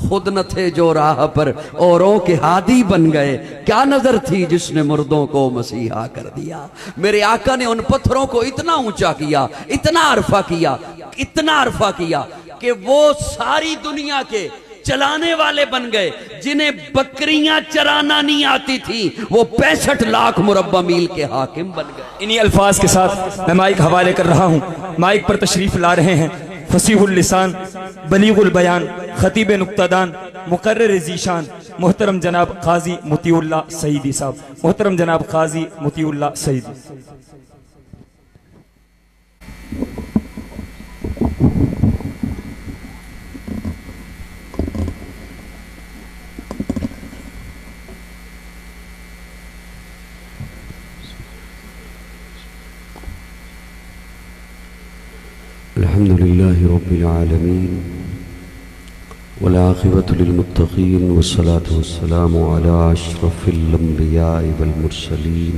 خود نہ تھے جو راہ پر اوروں کے ہادی بن گئے، کیا نظر تھی جس نے مردوں کو مسیحا کر دیا۔ میرے آقا نے ان پتھروں کو اتنا اونچا کیا، اتنا عرفہ کیا، اتنا عرفہ کیا کہ وہ ساری دنیا کے چلانے والے بن گئے۔ جنہیں بکریاں چرانا نہیں آتی تھی وہ 65 لاکھ مربع میل کے حاکم بن گئے۔ انہی الفاظ کے ساتھ میں مائک حوالے کر رہا ہوں۔ مائک پر تشریف لا رہے ہیں فصیح اللسان، بلیغ البیان، خطیب نکتہ دان، مقرر ذیشان، محترم جناب قاضی مطیع اللہ سعیدی صاحب۔ محترم جناب قاضی مطیع اللہ سعیدی۔ الحمد لله رب العالمين والعاقبة للمتقين والصلاة والسلام على أشرف الأنبياء والمرسلين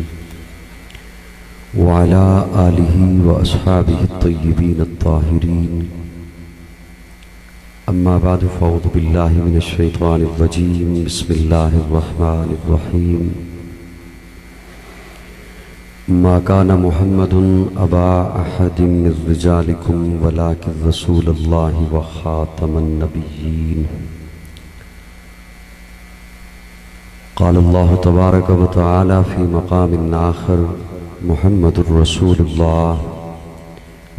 وعلى آله وأصحابه الطيبين الطاهرين، أما بعد فأعوذ بالله من الشيطان الرجيم، بسم الله الرحمن الرحيم۔ ما كان محمد أبا أحد من رجالكم ولكن رسول الله وخاتم النبيين۔ قال الله تبارك وتعالى في مقام آخر، محمد رسول الله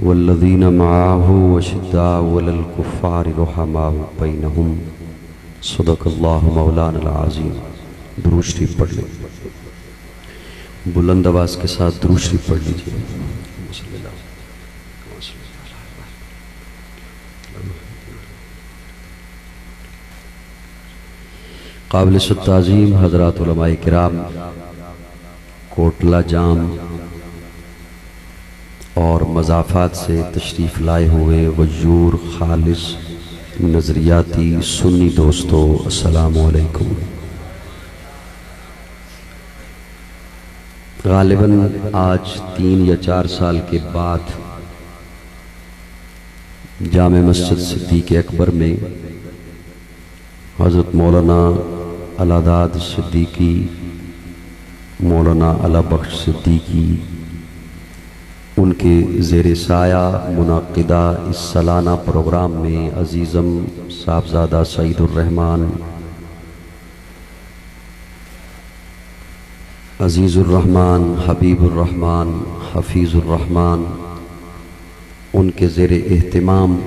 والذين معه وشداء على الكفار رحماء بينهم، صدق الله مولانا العظيم۔ درود شریف پڑھ لیں، بلند آواز کے ساتھ درود شریف پڑھ لیجیے۔ قابل تعظیم حضرات علماء کرام، کوٹلہ جام اور مضافات سے تشریف لائے ہوئے غیور خالص نظریاتی سنی دوستو، السلام علیکم۔ غالباً آج 3 یا 4 سال کے بعد جامع مسجد صدیق اکبر میں حضرت مولانا علاداد صدیقی، مولانا علا بخش صدیقی، ان کے زیر سایہ منعقدہ اس سالانہ پروگرام میں عزیزم صاحبزادہ سعید الرحمن، عزیز الرحمن، حبیب الرحمن، حفیظ الرحمن، ان کے زیر اہتمام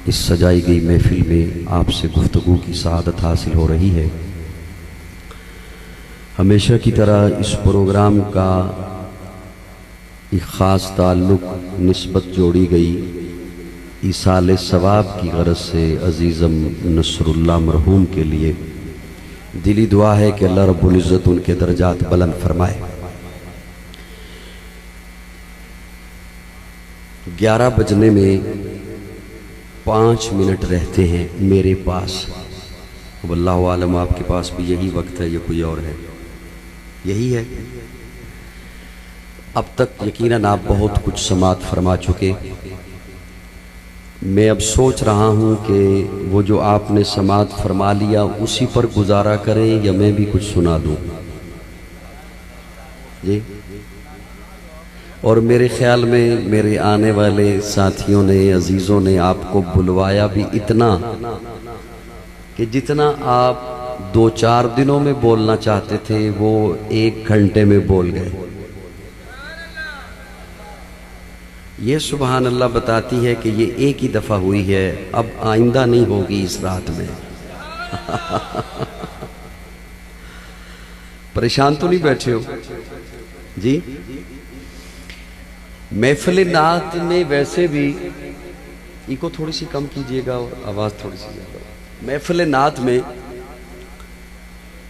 اس سجائی گئی محفل میں آپ سے گفتگو کی سعادت حاصل ہو رہی ہے۔ ہمیشہ کی طرح اس پروگرام کا ایک خاص تعلق، نسبت جوڑی گئی ایصال ثواب کی غرض سے عزیزم نصر اللہ مرحوم کے لیے۔ دلی دعا ہے کہ اللہ رب العزت ان کے درجات بلند فرمائے۔ 11 بجنے میں 5 منٹ رہتے ہیں میرے پاس، واللہ عالم آپ کے پاس بھی یہی وقت ہے یا کوئی اور ہے؟ یہی ہے۔ اب تک یقیناً آپ بہت کچھ سماعت فرما چکے۔ میں اب سوچ رہا ہوں کہ وہ جو آپ نے سماعت فرما لیا اسی پر گزارا کریں یا میں بھی کچھ سنا دوں؟ جی، اور میرے خیال میں میرے آنے والے ساتھیوں نے، عزیزوں نے آپ کو بلوایا بھی اتنا کہ جتنا آپ 2-4 دنوں میں بولنا چاہتے تھے وہ 1 گھنٹے میں بول گئے۔ یہ سبحان اللہ بتاتی ہے کہ یہ ایک ہی دفعہ ہوئی ہے، اب آئندہ نہیں ہوگی اس رات میں۔ پریشان تو نہیں بیٹھے ہو جی؟ محفل نعت میں ویسے بھی ایکو تھوڑی سی کم کیجئے گا اور آواز تھوڑی سی زیادہ۔ محفل نعت میں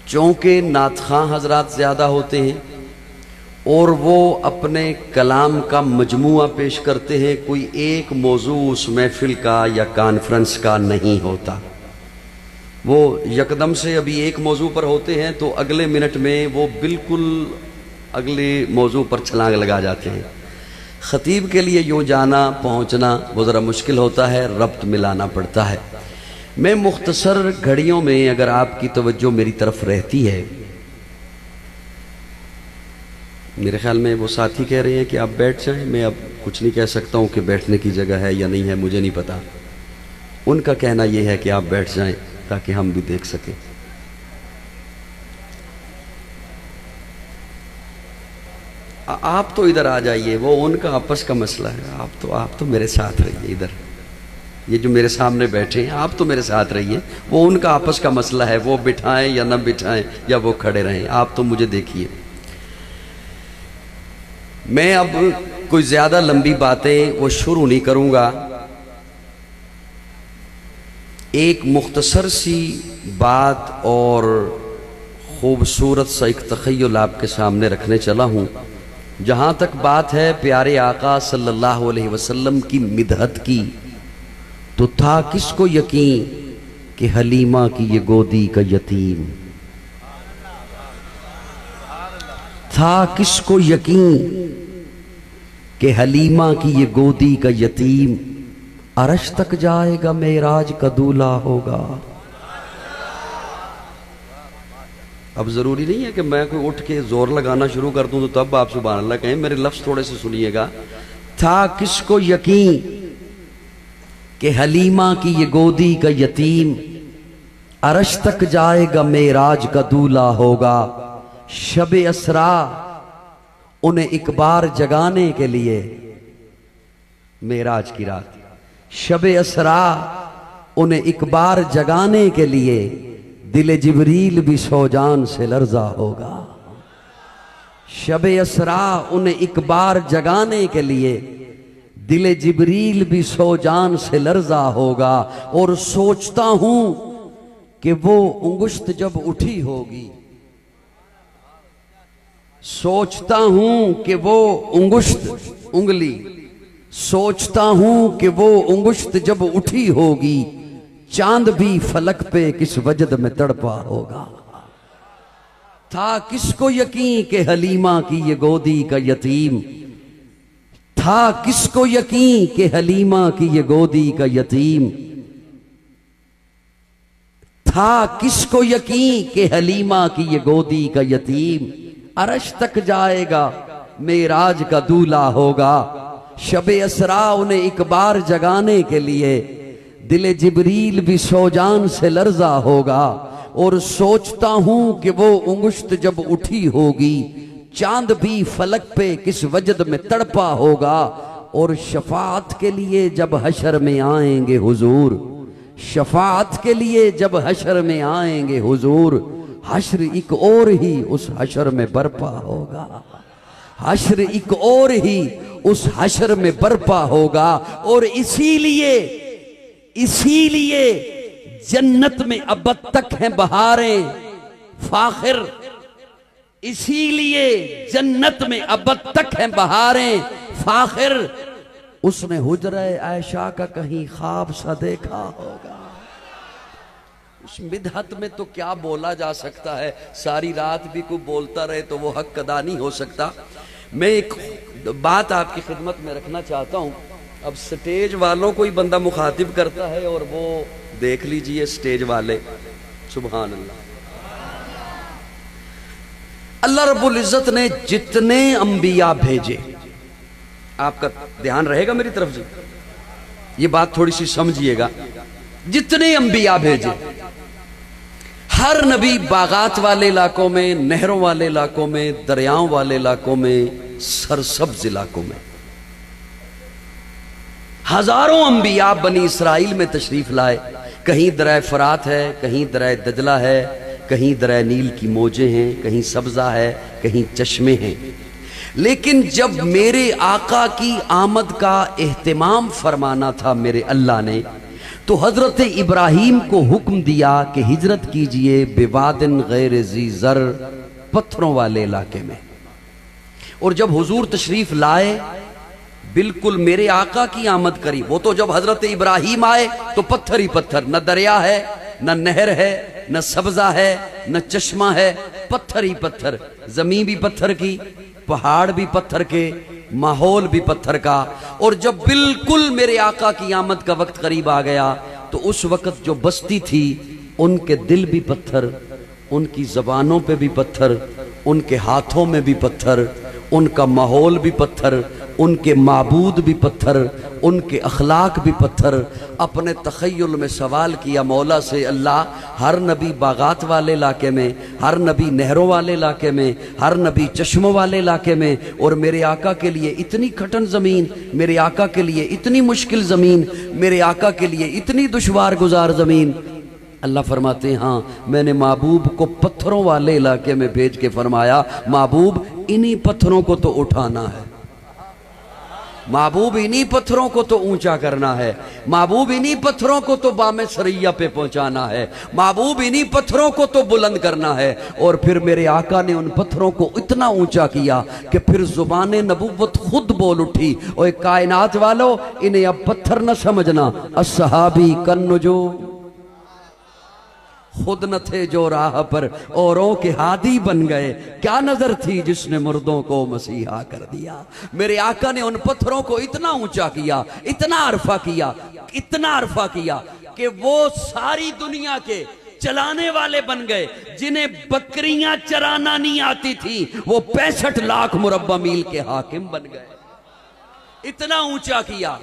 چونکہ نعت خواں حضرات زیادہ ہوتے ہیں اور وہ اپنے کلام کا مجموعہ پیش کرتے ہیں، کوئی ایک موضوع اس محفل کا یا کانفرنس کا نہیں ہوتا۔ وہ یکدم سے ابھی ایک موضوع پر ہوتے ہیں تو اگلے منٹ میں وہ بالکل اگلے موضوع پر چھلانگ لگا جاتے ہیں۔ خطیب کے لیے یوں جانا پہنچنا وہ ذرا مشکل ہوتا ہے، ربط ملانا پڑتا ہے۔ میں مختصر گھڑیوں میں اگر آپ کی توجہ میری طرف رہتی ہے، میرے خیال میں وہ ساتھی کہہ رہے ہیں کہ آپ بیٹھ جائیں، میں اب کچھ نہیں کہہ سکتا ہوں کہ بیٹھنے کی جگہ ہے یا نہیں ہے، مجھے نہیں پتا، ان کا کہنا یہ ہے کہ آپ بیٹھ جائیں تاکہ ہم بھی دیکھ سکیں۔ آپ تو ادھر آ جائیے، وہ ان کا آپس کا مسئلہ ہے، آپ تو میرے ساتھ رہیے ادھر، یہ جو میرے سامنے بیٹھے ہیں آپ تو میرے ساتھ رہیے، وہ ان کا آپس کا مسئلہ ہے، وہ بٹھائیں یا نہ بٹھائیں یا وہ کھڑے رہیں، آپ تو مجھے دیکھیے۔ میں اب کوئی زیادہ لمبی باتیں وہ شروع نہیں کروں گا، ایک مختصر سی بات اور خوبصورت سا ایک تخیل آپ کے سامنے رکھنے چلا ہوں۔ جہاں تک بات ہے پیارے آقا صلی اللہ علیہ وسلم کی مدحت کی، تو تھا کس کو یقین کہ حلیمہ کی یہ گودی کا یتیم، تھا کس کو یقین کہ حلیمہ کی یہ گودی کا یتیم عرش تک جائے گا معراج کا دولہا ہوگا۔ اب ضروری نہیں ہے کہ میں کوئی اٹھ کے زور لگانا شروع کر دوں تو تب آپ سبحان اللہ کہیں، میرے لفظ تھوڑے سے سنیے گا۔ تھا کس کو یقین کہ حلیمہ کی یہ گودی کا یتیم عرش تک جائے گا معراج کا دولہا ہوگا۔ شب اسرا انہیں ایک بار جگانے کے لیے، معراج کی رات، شب اسرا انہیں ایک بار جگانے کے لیے دل جبریل بھی سو جان سے لرزا ہوگا۔ شب اسرا انہیں ایک بار جگانے کے لیے دل جبریل بھی سو جان سے لرزا ہوگا۔ اور سوچتا ہوں کہ وہ انگشت جب اٹھی ہوگی، سوچتا ہوں کہ وہ انگشت، انگلی، سوچتا ہوں کہ وہ انگشت جب اٹھی ہوگی، چاند بھی فلک پہ کس وجد میں تڑپا ہوگا۔ تھا کس کو یقین کہ حلیمہ کی یہ گودی کا یتیم، تھا کس کو یقین کہ حلیمہ کی یہ گودی کا یتیم، تھا کس کو یقین کہ حلیمہ کی یہ گودی کا یتیم عرش تک جائے گا معراج کا دولہا ہوگا۔ شب اسرا انہیں ایک بار جگانے کے لیے دل جبریل بھی سو جان سے لرزا ہوگا۔ اور سوچتا ہوں کہ وہ انگشت جب اٹھی ہوگی، چاند بھی فلک پہ کس وجد میں تڑپا ہوگا۔ اور شفاعت کے لیے جب حشر میں آئیں گے حضور، شفاعت کے لیے جب حشر میں آئیں گے حضور، حشر ایک اور ہی اس حشر میں برپا ہوگا، حشر ایک اور ہی اس حشر میں برپا ہوگا۔ اور اسی لیے جنت میں ابد تک ہیں بہاریں فاخر، اسی لیے جنت میں ابد تک ہیں بہاریں فاخر، اس نے حجرہ عائشہ کا کہیں خواب سا دیکھا ہوگا۔ اس مدحت میں تو کیا بولا جا سکتا ہے، ساری رات بھی کوئی بولتا رہے تو وہ حق ادا نہیں ہو سکتا۔ میں ایک بات آپ کی خدمت میں رکھنا چاہتا ہوں۔ اب سٹیج والوں کو ہی بندہ مخاطب کرتا ہے، اور وہ دیکھ لیجئے سٹیج والے، سبحان اللہ۔ اللہ رب العزت نے جتنے انبیاء بھیجے، آپ کا دھیان رہے گا میری طرف سے، یہ بات تھوڑی سی سمجھیے گا، جتنے انبیاء بھیجے، ہر نبی باغات والے علاقوں میں، نہروں والے علاقوں میں، دریاؤں والے علاقوں میں، سرسبز علاقوں میں، ہزاروں انبیاء بنی اسرائیل میں تشریف لائے۔ کہیں دریا فرات ہے، کہیں دریا دجلہ ہے، کہیں دریا نیل کی موجیں ہیں، کہیں سبزہ ہے، کہیں چشمے ہیں۔ لیکن جب میرے آقا کی آمد کا اہتمام فرمانا تھا میرے اللہ نے، تو حضرت ابراہیم کو حکم دیا کہ ہجرت کیجئے بوادن غیر ذی زر، پتھروں والے علاقے میں۔ اور جب حضور تشریف لائے، بالکل میرے آقا کی آمد کری، وہ تو جب حضرت ابراہیم آئے تو پتھر ہی پتھر، نہ دریا ہے، نہ نہر ہے، نہ سبزہ ہے، نہ چشمہ ہے، پتھر ہی پتھر، زمین بھی پتھر کی، پہاڑ بھی پتھر کے، ماحول بھی پتھر کا۔ اور جب بالکل میرے آقا کی آمد کا وقت قریب آ گیا تو تو اس وقت جو بستی تھی ان کے دل بھی پتھر، ان کی زبانوں پہ بھی پتھر، ان کے ہاتھوں میں بھی پتھر، ان کا ماحول بھی پتھر، ان کے معبود بھی پتھر، ان کے اخلاق بھی پتھر۔ اپنے تخیل میں سوال کیا مولا سے، اللہ ہر نبی باغات والے علاقے میں، ہر نبی نہروں والے علاقے میں، ہر نبی چشموں والے علاقے میں، اور میرے آقا کے لیے اتنی کھٹن زمین، میرے آقا کے لیے اتنی مشکل زمین، میرے آقا کے لیے اتنی دشوار گزار زمین۔ اللہ فرماتے ہیں ہاں، میں نے محبوب کو پتھروں والے علاقے میں بھیج کے فرمایا محبوب انہی پتھروں کو تو اٹھانا ہے، محبوب انہی پتھروں کو تو اونچا کرنا ہے، محبوب انہی پتھروں کو تو بام سریہ پہ پہنچانا ہے، محبوب انہی پتھروں کو تو بلند کرنا ہے۔ اور پھر میرے آقا نے ان پتھروں کو اتنا اونچا کیا کہ پھر زبان نبوت خود بول اٹھی، اور کائنات والو انہیں اب پتھر نہ سمجھنا، الصحابی کالنجوم، خود نہ تھے جو راہ پر اوروں کے ہادی بن گئے، کیا نظر تھی جس نے مردوں کو مسیحا کر دیا۔ میرے آقا نے ان پتھروں کو اتنا اونچا کیا، اتنا عرفہ کیا، اتنا عرفہ کیا کہ وہ ساری دنیا کے چلانے والے بن گئے۔ جنہیں بکریاں چرانا نہیں آتی تھی وہ 65 لاکھ مربع میل کے حاکم بن گئے، اتنا اونچا کیا۔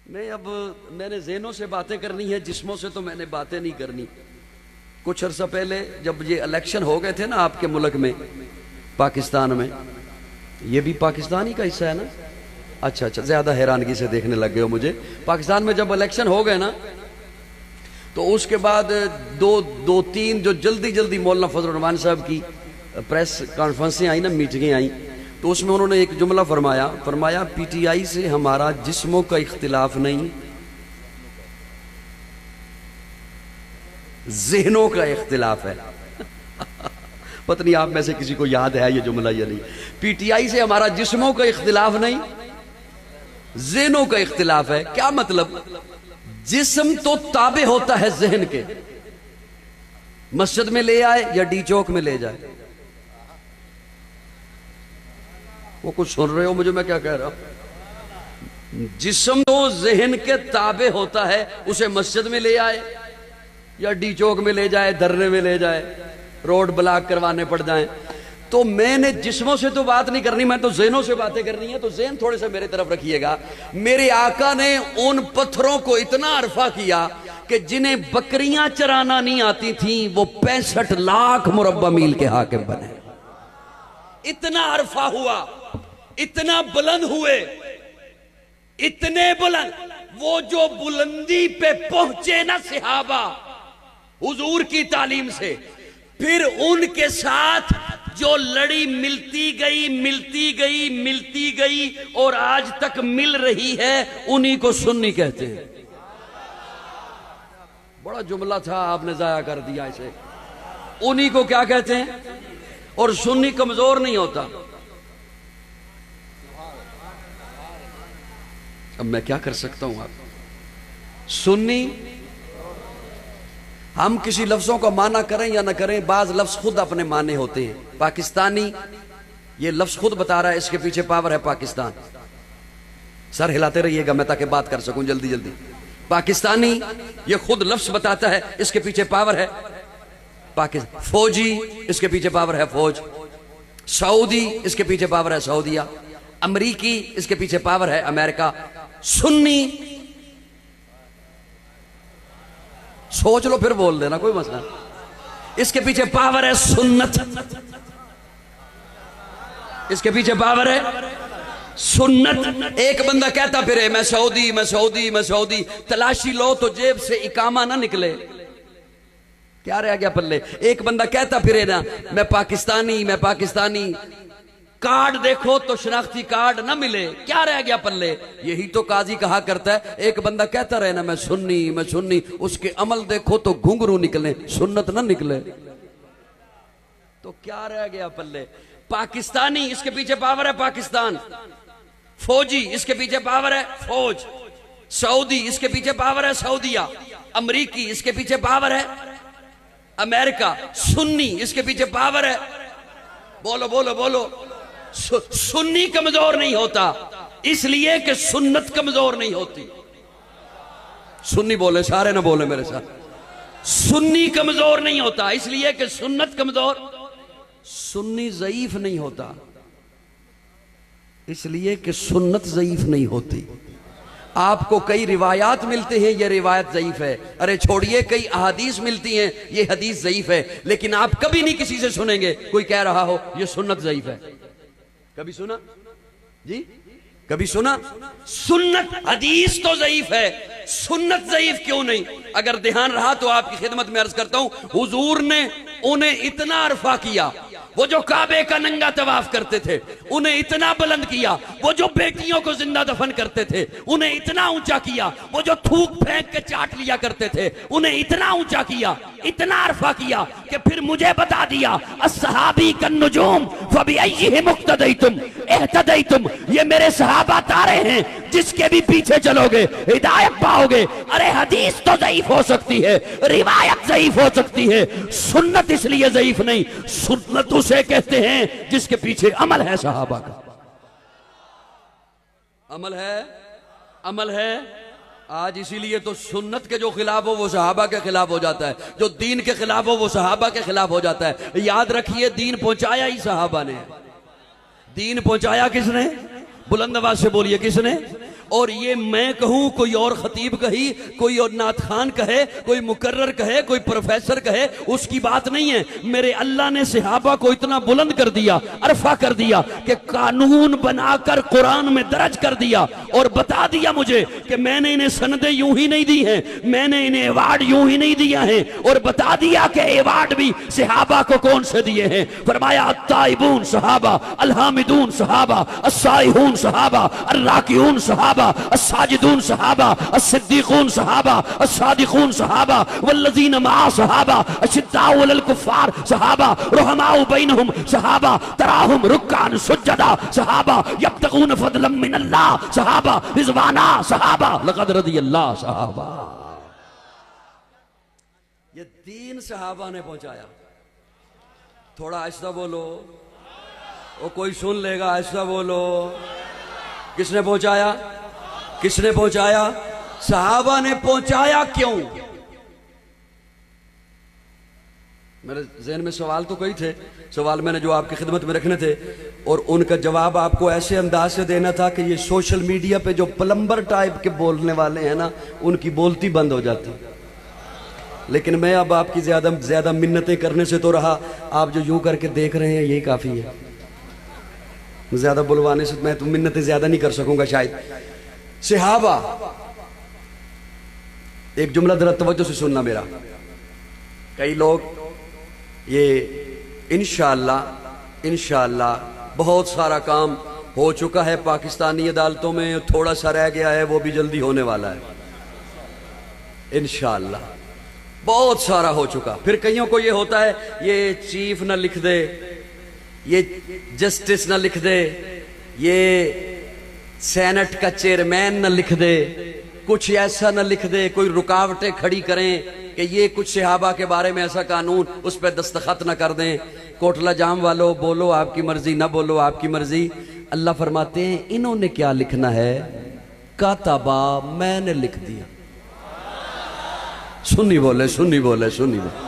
میں نے ذہنوں سے باتیں کرنی ہے، جسموں سے تو میں نے باتیں نہیں کرنی۔ کچھ عرصہ پہلے جب یہ الیکشن ہو گئے تھے نا آپ کے ملک میں، پاکستان میں، یہ بھی پاکستان ہی کا حصہ ہے نا؟ اچھا زیادہ حیرانگی سے دیکھنے لگ گئے ہو مجھے۔ پاکستان میں جب الیکشن ہو گئے نا تو اس کے بعد دو تین جو جلدی مولانا فضل الرحمان صاحب کی پریس کانفرنسیں آئیں نا، میٹنگیں آئیں، تو اس میں انہوں نے ایک جملہ فرمایا پی ٹی آئی سے ہمارا جسموں کا اختلاف نہیں، ذہنوں کا اختلاف ہے۔ پتہ نہیں آپ میں سے کسی کو یاد ہے یہ جملہ یا نہیں۔ پی ٹی آئی سے ہمارا جسموں کا اختلاف نہیں، ذہنوں کا اختلاف ہے۔ کیا مطلب؟ جسم تو تابع ہوتا ہے ذہن کے، مسجد میں لے آئے یا ڈی چوک میں لے جائے۔ وہ کچھ سن رہے ہو مجھے میں کیا کہہ رہا ہوں؟ جسم تو ذہن کے تابع ہوتا ہے، اسے مسجد میں لے آئے یا ڈی چوک میں لے جائے، دھرنے میں لے جائے، روڈ بلاک کروانے پڑ جائیں۔ تو میں نے جسموں سے تو بات نہیں کرنی، میں تو ذہنوں سے باتیں کرنی ہے۔ تو ذہن تھوڑے سے میرے طرف رکھیے گا۔ میرے آقا نے ان پتھروں کو اتنا عرفہ کیا کہ جنہیں بکریاں چرانا نہیں آتی تھیں وہ 65 لاکھ مربع میل کے حاکم بنے۔ اتنا عرفہ ہوا، اتنا بلند ہوئے، اتنے بلند، وہ جو بلندی پہ پہنچے نا صحابہ حضور کی تعلیم سے، پھر ان کے ساتھ جو لڑی ملتی گئی اور آج تک مل رہی ہے، انہی کو سنی کہتے ہیں۔ بڑا جملہ تھا، آپ نے ضائع کر دیا اسے۔ انہی کو کیا کہتے ہیں؟ اور سنی کمزور نہیں ہوتا۔ اب میں کیا کر سکتا ہوں؟ آپ سنی، ہم کسی لفظوں کا معنی کریں یا نہ کریں، بعض لفظ خود اپنے معنی ہوتے ہیں۔ پاکستانی، یہ لفظ خود بتا رہا ہے اس کے پیچھے پاور ہے پاکستان۔ سر ہلاتے رہیے گا میں تاکہ بات کر سکوں جلدی۔ پاکستانی یہ خود لفظ بتاتا ہے اس کے پیچھے پاور ہے پاکستان۔ فوجی، اس کے پیچھے پاور ہے فوج۔ سعودی، اس کے پیچھے پاور ہے سعودیہ۔ امریکی، اس کے پیچھے پاور ہے امریکہ۔ سنی، سوچ لو پھر بول دینا، کوئی مسئلہ، اس کے پیچھے پاور ہے سنت، اس کے پیچھے پاور ہے سنت۔ ایک بندہ کہتا پھرے میں سعودی، تلاشی لو تو جیب سے اقامہ نہ نکلے، کیا رہ گیا پلے؟ ایک بندہ کہتا پھرے نا میں پاکستانی، کارڈ دیکھو تو شناختی کارڈ نہ ملے، کیا رہ گیا پلے؟ یہی تو قاضی کہا کرتا ہے۔ ایک بندہ کہتا رہے نا میں سنی، اس کے عمل دیکھو تو گھنگرو نکلے، سنت نہ نکلے، تو کیا رہ گیا پلے؟ پاکستانی، اس کے پیچھے پاور ہے پاکستان۔ فوجی، اس کے پیچھے پاور ہے فوج۔ سعودی، اس کے پیچھے پاور ہے سعودیہ۔ امریکی، اس کے پیچھے پاور ہے امریکہ۔ سنی، اس کے پیچھے پاور ہے، بولو، سنی کمزور نہیں ہوتا، اس لیے کہ سنت کمزور نہیں ہوتی۔ سنی بولے، سارے نہ بولے میرے ساتھ. سنی کمزور نہیں ہوتا اس لیے کہ سنت کمزور، سنی ضعیف نہیں ہوتا اس لیے کہ سنت ضعیف نہیں ہوتی. آپ کو کئی روایات ملتے ہیں یہ روایت ضعیف ہے، ارے چھوڑیے کئی احادیث ملتی ہیں یہ حدیث ضعیف ہے، لیکن آپ کبھی نہیں کسی سے سنیں گے کوئی کہہ رہا ہو یہ سنت ضعیف ہے. کبھی سنا جی؟ کبھی سنا؟ سنت حدیث تو ضعیف ہے، سنت ضعیف کیوں نہیں؟ اگر دھیان رہا تو آپ کی خدمت میں عرض کرتا ہوں، حضور نے انہیں اتنا عرفہ کیا، وہ جو کعبے کا ننگا طواف کرتے تھے انہیں اتنا بلند کیا، وہ جو بیٹیوں کو زندہ دفن کرتے تھے انہیں اتنا اونچا کیا، وہ جو تھوک پھینک کے چاٹ لیا کرتے تھے انہیں اتنا اونچا کیا، اتنا عرفہ کیا کہ پھر مجھے بتا دیا الصحابی کالنجوم فبأیہم اقتدیتم اہتدیتم، یہ میرے صحابہ تارے ہیں جس کے بھی پیچھے چلو گے ہدایت پاؤ گے. ارے حدیث تو ضعیف ہو سکتی ہے، روایت ضعیف ہو سکتی ہے، سنت اس لیے ضعیف نہیں. سنت اسے کہتے ہیں جس کے پیچھے عمل ہے صحابہ کا. عمل ہے، عمل ہے. آج اسی لیے تو سنت کے جو خلاف ہو وہ صحابہ کے خلاف ہو جاتا ہے، جو دین کے خلاف ہو وہ صحابہ کے خلاف ہو جاتا ہے. یاد رکھیے دین پہنچایا ہی صحابہ نے. دین پہنچایا کس نے؟ بلند آواز سے بولیے کس نے؟ اور یہ میں کہوں، کوئی اور خطیب کہی، کوئی اور نعت خان کہے، کوئی مقرر کہے، کوئی پروفیسر کہے، اس کی بات نہیں ہے. میرے اللہ نے صحابہ کو اتنا بلند کر دیا، عرفہ کر دیا کہ قانون بنا کر قرآن میں درج کر دیا اور بتا دیا مجھے کہ میں نے انہیں سندیں یوں ہی نہیں دی ہیں، میں نے انہیں ایوارڈ یوں ہی نہیں دیا ہیں، اور بتا دیا کہ ایوارڈ بھی صحابہ کو کون سے دیے ہیں. فرمایا التائبون صحابہ، الحامدون صحابہ، السائحون صحابہ، الراکعون صحابہ، الساجدون صحابہ، الصدیقون صحابہ، الصادقون صحابہ، والذین معا صحابہ، اشداء علی الکفار صحابہ، رحماء بینہم صحابہ، تراہم رکعا سجدا صحابہ، یبتغون فضلا من اللہ صحابہ، رضوانا صحابہ، لقد رضی اللہ صحابہ. یہ دین صحابہ نے پہنچایا. تھوڑا آہستہ بولو، وہ کوئی سن لے گا، آہستہ بولو. کس نے پہنچایا؟ کس نے پہنچایا؟ صحابہ نے پہنچایا. کیوں؟ میرے ذہن میں سوال تو کئی تھے، سوال میں نے جو آپ کی خدمت میں رکھنے تھے اور ان کا جواب آپ کو ایسے انداز سے دینا تھا کہ یہ سوشل میڈیا پہ جو پلمبر ٹائپ کے بولنے والے ہیں نا ان کی بولتی بند ہو جاتی. لیکن میں اب آپ کی زیادہ منتیں کرنے سے تو رہا، آپ جو یوں کر کے دیکھ رہے ہیں یہی کافی ہے. زیادہ بلوانے سے میں تو منتیں زیادہ نہیں کر سکوں گا شاید. صحابہ، ایک جملہ ذرا توجہ سے سننا میرا. کئی لوگ یہ انشاءاللہ بہت سارا کام ہو چکا ہے پاکستانی عدالتوں میں، تھوڑا سا رہ گیا ہے وہ بھی جلدی ہونے والا ہے انشاءاللہ. بہت سارا ہو چکا. پھر کئیوں کو یہ ہوتا ہے یہ چیف نہ لکھ دے، یہ جسٹس نہ لکھ دے، یہ سینٹ کا چیئرمین نہ لکھ دے، کچھ ایسا نہ لکھ دے، کوئی رکاوٹیں کھڑی کریں کہ یہ کچھ صحابہ کے بارے میں ایسا قانون اس پہ دستخط نہ کر دیں. کوٹلہ جام والو بولو آپ کی مرضی، نہ بولو آپ کی مرضی. اللہ فرماتے ہیں انہوں نے کیا لکھنا ہے؟ کاتبہ، میں نے لکھ دیا. سنی بولے، سنی بولے، سنی بولے.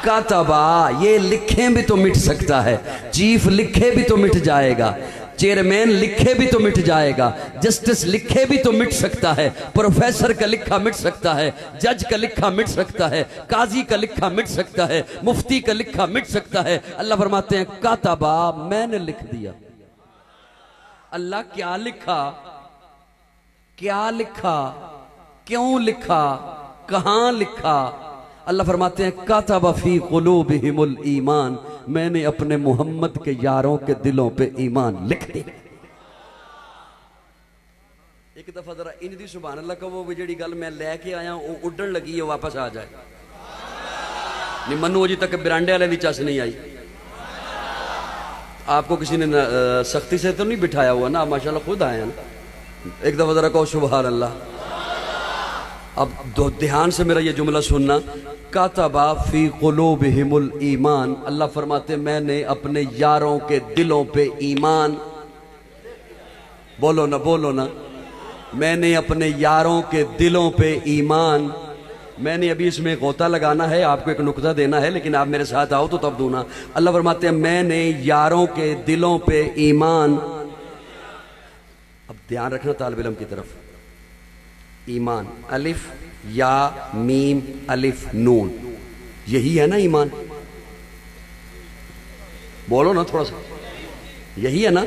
کاتبہ، یہ لکھیں بھی تو مٹ سکتا ہے، چیف لکھے بھی تو مٹ جائے گا، چیئرمین لکھے بھی تو مٹ جائے گا، جسٹس لکھے بھی تو مٹ سکتا ہے، پروفیسر کا لکھا مٹ سکتا ہے، جج کا لکھا مٹ سکتا ہے، قاضی کا لکھا مٹ سکتا ہے، مفتی کا لکھا مٹ سکتا ہے. اللہ فرماتے ہیں کاتبہ، میں نے لکھ دیا. اللہ کیا لکھا؟ کیا لکھا؟ کیوں لکھا؟ کہاں لکھا؟ اللہ فرماتے ہیں کاتب فی قلوبہم الایمان، میں نے اپنے محمد کے یاروں کے دلوں پہ ایمان لکھ دی. ایک دفعہ ذرا ان دی سبحان اللہ کا وہ جڑی گل میں لے کے آیا وہ اڈن لگی ہے واپس آ جائے. نہیں منو اجی تک برانڈے والے دی چس نہیں آئی. آپ کو کسی نے سختی سے تو نہیں بٹھایا ہوا نا، ماشاءاللہ خود آئے ہیں. ایک دفعہ ذرا کہو سبحان اللہ. اب دھیان سے میرا یہ جملہ سننا. کاتبہ فی قلوبہم الایمان، اللہ فرماتے میں نے اپنے یاروں کے دلوں پہ ایمان. بولو نا، بولو نا. میں نے اپنے یاروں کے دلوں پہ ایمان. میں نے ابھی اس میں غوطہ لگانا ہے, آپ کو ایک نقطہ دینا ہے, لیکن آپ میرے ساتھ آؤ تو تب دونا. اللہ فرماتے ہیں میں نے یاروں کے دلوں پہ ایمان. اب دھیان رکھنا طالب علم کی طرف. ایمان الف یا میم الف نون, یہی ہے نا ایمان؟ بولو نا تھوڑا سا, یہی ہے نا؟